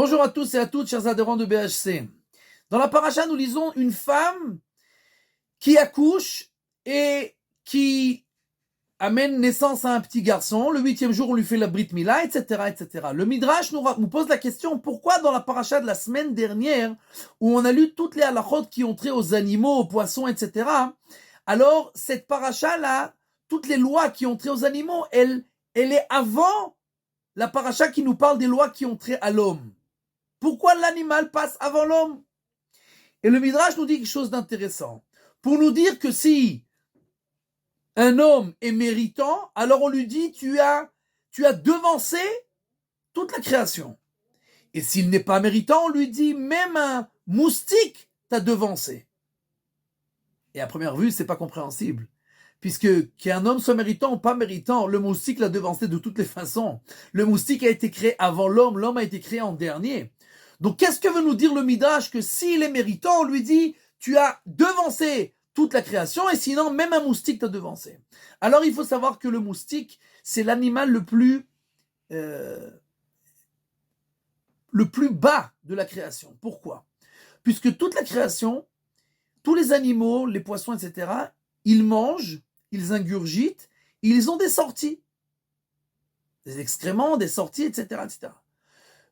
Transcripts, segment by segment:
Bonjour à tous et à toutes, chers adhérents de BHC. Dans la paracha, nous lisons une femme qui accouche et qui amène naissance à un petit garçon. Le 8e jour, on lui fait la brit mila, etc., etc. Le Midrash nous pose la question, pourquoi dans la paracha de la semaine dernière, où on a lu toutes les halachot qui ont trait aux animaux, aux poissons, etc., alors cette paracha-là, toutes les lois qui ont trait aux animaux, elle est avant la paracha qui nous parle des lois qui ont trait à l'homme. Pourquoi l'animal passe avant l'homme? Et le Midrash nous dit quelque chose d'intéressant. Pour nous dire que si un homme est méritant, alors on lui dit tu as devancé toute la création. Et s'il n'est pas méritant, on lui dit même un moustique t'a devancé. Et à première vue, c'est pas compréhensible. Puisque qu'un homme soit méritant ou pas méritant, le moustique l'a devancé de toutes les façons. Le moustique a été créé avant l'homme, l'homme a été créé en dernier. Donc qu'est-ce que veut nous dire le Midrash? Que s'il est méritant, on lui dit tu as devancé toute la création et sinon même un moustique t'a devancé. Alors il faut savoir que le moustique, c'est l'animal le plus bas de la création. Pourquoi? Puisque toute la création, tous les animaux, les poissons, etc., ils mangent, ils ingurgitent, ils ont des sorties. Des excréments, des sorties, etc., etc.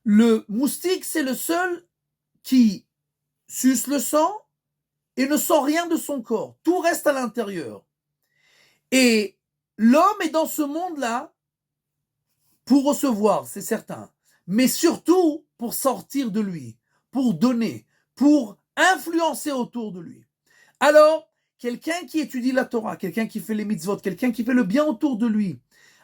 Le moustique, c'est le seul qui suce le sang et ne sent rien de son corps. Tout reste à l'intérieur. Et l'homme est dans ce monde-là pour recevoir, c'est certain, mais surtout pour sortir de lui, pour donner, pour influencer autour de lui. Alors, quelqu'un qui étudie la Torah, quelqu'un qui fait les mitzvot, quelqu'un qui fait le bien autour de lui,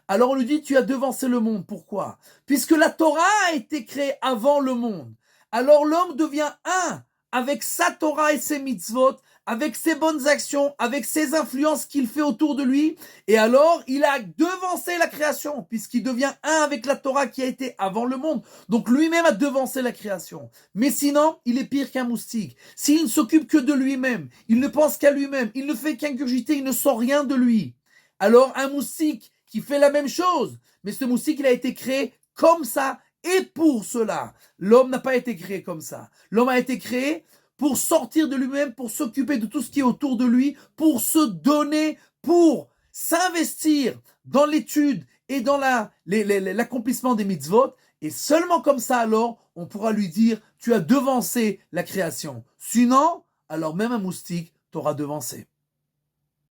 alors on lui dit, tu as devancé le monde. Pourquoi? Puisque la Torah a été créée avant le monde. Alors l'homme devient un avec sa Torah et ses mitzvot, avec ses bonnes actions, avec ses influences qu'il fait autour de lui. Et alors, il a devancé la création, puisqu'il devient un avec la Torah qui a été avant le monde. Donc lui-même a devancé la création. Mais sinon, il est pire qu'un moustique. S'il ne s'occupe que de lui-même, il ne pense qu'à lui-même, il ne fait qu'ingurgiter, il ne sent rien de lui. Alors un moustique qui fait la même chose, mais ce moustique, il a été créé comme ça et pour cela. L'homme n'a pas été créé comme ça. L'homme a été créé pour sortir de lui-même, pour s'occuper de tout ce qui est autour de lui, pour se donner, pour s'investir dans l'étude et dans l'accomplissement des mitzvot. Et seulement comme ça, alors, on pourra lui dire, tu as devancé la création. Sinon, alors même un moustique t'aura devancé.